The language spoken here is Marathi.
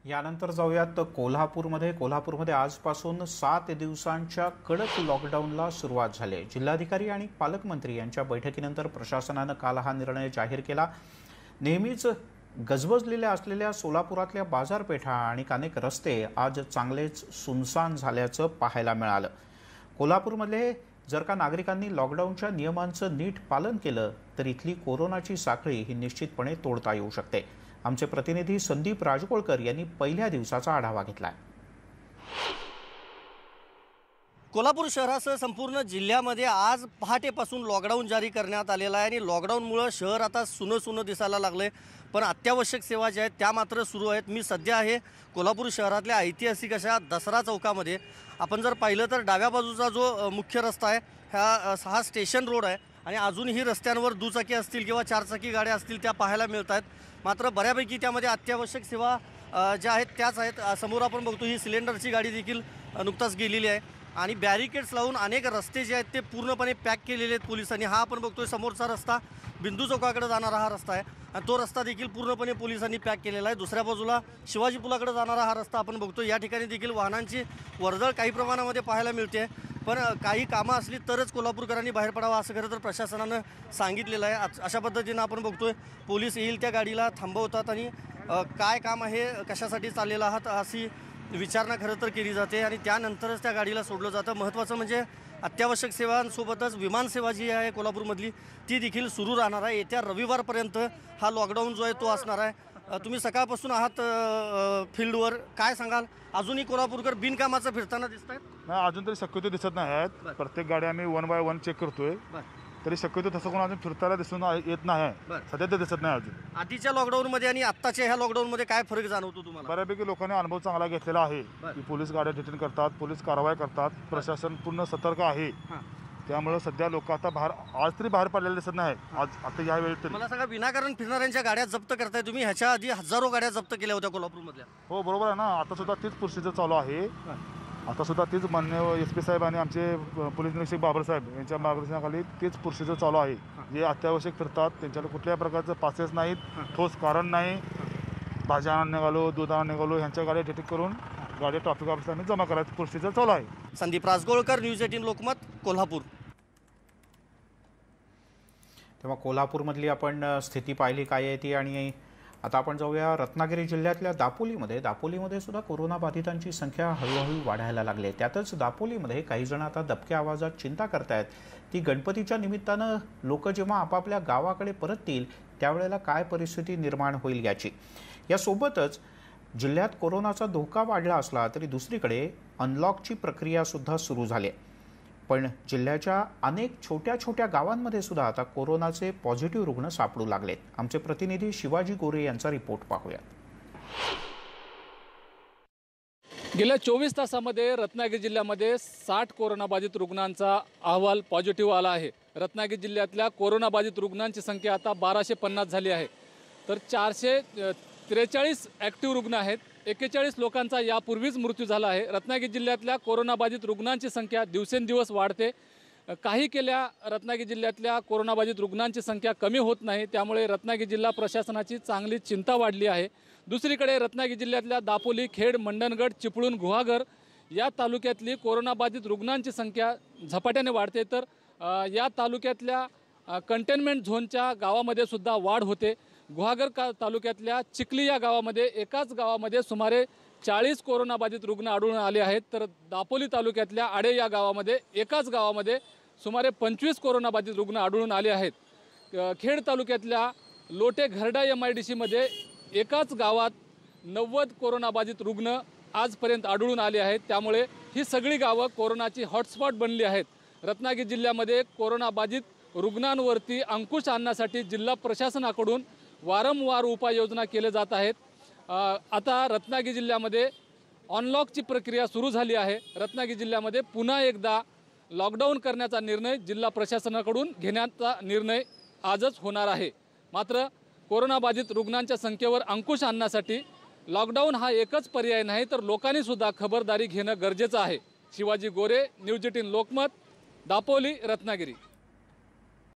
यानंतर जाऊयात कोल्हापूरमध्ये आजपासून 7 दिवसांच्या कडक लॉकडाऊनला सुरुवात झाली। जिल्हाधिकारी आणि पालकमंत्री यांच्या बैठकीनंतर प्रशासनाने काल हा निर्णय जाहीर केला। नेहमीच गजबजलेल्या असलेल्या सोलापुरातल्या बाजारपेठा आणि अनेक रस्ते आज चांगलेच सुनसान झाल्याचं पाहायला मिळालं। कोल्हापूरमध्ये जर का नागरिकांनी लॉकडाऊनच्या नियमांचं नीट पालन केलं तर इथली कोरोनाची साखळी ही निश्चितपणे तोडता येऊ शकते। आमचे प्रतिनिधी संदीप राजकोळकर यांनी पहिल्या दिवसाचा आढावा घेतलाय। कोल्हापूर शहरासह संपूर्ण जिल्ह्यामध्ये आज पहाटेपासून लॉकडाऊन जारी करण्यात आलेला आहे आणि लॉकडाऊनमुळे शहर आता सुनं दिसायला लागले, पण अत्यावश्यक सेवा ज्या आहेत त्या मात्र सुरू आहेत। मी सध्या आहे कोल्हापूर शहरातल्या ऐतिहासिक अशा दसरा चौकामध्ये। आपण जर पाहिलं तर डाव्या बाजूचा जो मुख्य रस्ता आहे हा स्टेशन रोड आहे आणि अजूनही रस्त्यांवर दुचाकी असतील किंवा चारचाकी गाड्या असतील त्या पाहायला मिळत आहेत। मात्र बऱ्यापैकी त्यामध्ये अत्यावश्यक सेवा ज्या आहेत त्याच आहेत। समोर आपण बघतो ही सिलेंडरची गाडी देखील नुकताच गेलेली आहे आणि बॅरिकेड्स लावून अनेक रस्ते जे आहेत ते पूर्णपणे पॅक केलेले आहेत पोलिसांनी। हा आपण बघतोय समोरचा रस्ता बिंदू चौकाकडे जाणारा हा रस्ता आहे आणि तो रस्ता देखील पूर्णपणे पोलिसांनी पॅक केलेला आहे। दुसऱ्या बाजूला शिवाजी पुलाकडे जाणारा हा रस्ता आपण बघतो, या ठिकाणी देखील वाहनांची वर्दळ काही प्रमाणामध्ये पाहायला मिळते, पण काही कामं असली तरच कोल्हापूरकरांनी बाहेर पडावं असं खरं तर प्रशासनानं सांगितलेलं आहे। अशा पद्धतीनं आपण बघतोय पोलीस येईल त्या गाडीला थांबवतात आणि काय काम आहे, कशासाठी चाललेला आहात अशी विचारणा खरं तर केली जाते आणि त्यानंतरच त्या गाडीला सोडलं जातं। महत्त्वाचं म्हणजे अत्यावश्यक सेवांसोबतच विमानसेवा जी आहे कोल्हापूरमधली ती देखील सुरू राहणार आहे। येत्या रविवारपर्यंत हा लॉकडाऊन जो आहे तो असणार आहे। तुम्ही सकाळपासून आहात फील्डवर, काय सांगाल? अजूनही कोल्हापूरकर बिनकामाचं फिरताना दिसत आहेत? नाही, अजून तरी शक्यतो दिसत नाही आहेत। प्रत्येक गाडी आम्ही 1 बाय 1 चेक करतोय, तरी शक्यतो तसं कोण अजून फिरताना दिसून येत नाही, सध्या ते दिसत नाही अजून। आधीच्या लॉकडाऊनमध्ये आणि आत्ताच्या ह्या लॉकडाऊनमध्ये काय फरक जाणवतो तुम्हाला? बऱ्यापैकी लोकांनी अनुभव चांगला घेतलेला आहे की पोलीस गाड्या डिटेन करतात, पोलीस कारवाई करतात, प्रशासन पूर्ण सतर्क आहे। त्यामुळे सध्या लोक आता आज तरी बाहेर पडलेले दिसत नाही। आज आता यावेळी मला सांगा, विनाकारण फिरणाऱ्यांच्या गाड्या जप्त करताय तुम्ही? ह्याच्या आधी हजारो गाड्या जप्त केल्या होत्या कोल्हापूरमधल्या। हो बरोबर आहे ना, आता सुद्धा तीच प्रोसिजर चालू आहे। आता सुद्धा तीच मान्य SP साहेब आणि आमचे पोलीस निरीक्षक बाबरसाहेब यांच्या मार्गदर्शनाखाली तीच प्रोसिजर चालू आहे। जे अत्यावश्यक फिरतात त्यांच्याकडे कुठल्याही प्रकारचं पासेस नाहीत, ठोस कारण नाही, भाज्या आणून निघालो, दूध आणून निघालो, ह्यांच्या गाड्या डिटेक्ट करून गाड्या ट्रॅफिक ऑफिसरने जमा करायचं प्रोसिजर चालू आहे। संदीप राजकोळकर, न्यूज 18 लोकमत, कोल्हापूर। तेव्हा कोल्हापूरमधली आपण स्थिती पाहिली काय आहे ती, आणि आता आपण जाऊया रत्नागिरी जिल्ह्यातल्या दापोलीमध्ये सुद्धा कोरोना बाधितांची संख्या हळूहळू वाढायला लागली। त्यातच दापोलीमध्ये काही जण आता दबक्या आवाजात चिंता करतायत ती गणपतीच्या निमित्तानं लोक जेव्हा आपापल्या गावाकडे परततील त्यावेळेला काय परिस्थिती निर्माण होईल याची। यासोबतच जिल्ह्यात कोरोनाचा धोका वाढला असला तरी दुसरीकडे अनलॉकची प्रक्रिया सुद्धा सुरू झाली आहे, पण जिल्ह्याच्या अनेक छोट्या गावांमध्ये सुद्धा आता कोरोनाचे पॉझिटिव्ह रुग्ण सापडू लागलेत। आमचे प्रतिनिधी शिवाजी गोरे यांचा रिपोर्ट पाहूया। गेल्या 24 तासामध्ये रत्नागिरी जिल्ह्यामध्ये 60 कोरोनाबाधित रुग्णांचा अहवाल पॉझिटिव्ह आला आहे। रत्नागिरी जिल्ह्यातल्या कोरोनाबाधित रुग्णांची संख्या आता 1250 झाली आहे, तर 443 ॲक्टिव्ह रुग्ण आहेत। 41 लोकांचा यापूर्वीच मृत्यू झाला आहे। रत्नागिरी जिल्ह्यातल्या कोरोनाबाधित रुग्णांची संख्या दिवसेंदिवस वाढते। काही केल्या रत्नागिरी जिल्ह्यातल्या कोरोनाबाधित रुग्णांची संख्या कमी होत नाही, त्यामुळे रत्नागिरी जिल्हा प्रशासनाची चांगली चिंता वाढली आहे। दुसरीकडे रत्नागिरी जिल्ह्यातल्या दापोली, खेड, मंडणगड, चिपळूण, गुहागर या तालुक्यातली कोरोनाबाधित रुग्णांची संख्या झपाट्याने वाढते, तर या तालुक्यातल्या कंटेनमेंट झोनच्या गावामध्ये सुद्धा वाढ होते। गुहागर तालुक्यातल्या चिखली या गावामध्ये एकाच गावामध्ये सुमारे 40 कोरोनाबाधित रुग्ण आढळून आले आहेत, तर दापोली तालुक्यातल्या आडे या गावामध्ये एकाच गावामध्ये सुमारे 25 कोरोनाबाधित रुग्ण आढळून आले आहेत। खेड तालुक्यातल्या लोटे घरडा MIDC मध्ये एकाच गावात 90 कोरोनाबाधित रुग्ण आजपर्यंत आढळून आले आहेत, त्यामुळे ही सगळी गावं कोरोनाची हॉटस्पॉट बनली आहेत। रत्नागिरी जिल्ह्यामध्ये कोरोनाबाधित रुग्णांवरती अंकुश आणण्यासाठी जिल्हा प्रशासनाकडून वारंवार उपाययोजना केल्या जात आहेत। आता रत्नागिरी जिल्ह्यामध्ये अनलॉकची प्रक्रिया सुरू झाली आहे। रत्नागिरी जिल्ह्यामध्ये पुन्हा एकदा लॉकडाऊन करण्याचा निर्णय जिल्हा प्रशासनाकडून घेण्याचा निर्णय आजच होणार आहे। मात्र कोरोनाबाधित रुग्णांच्या संख्येवर अंकुश आणण्यासाठी लॉकडाऊन हा एकच पर्याय नाही, तर लोकांनी सुद्धा खबरदारी घेणं गरजेचं आहे। शिवाजी गोरे, न्यूज 18 लोकमत, दापोली, रत्नागिरी।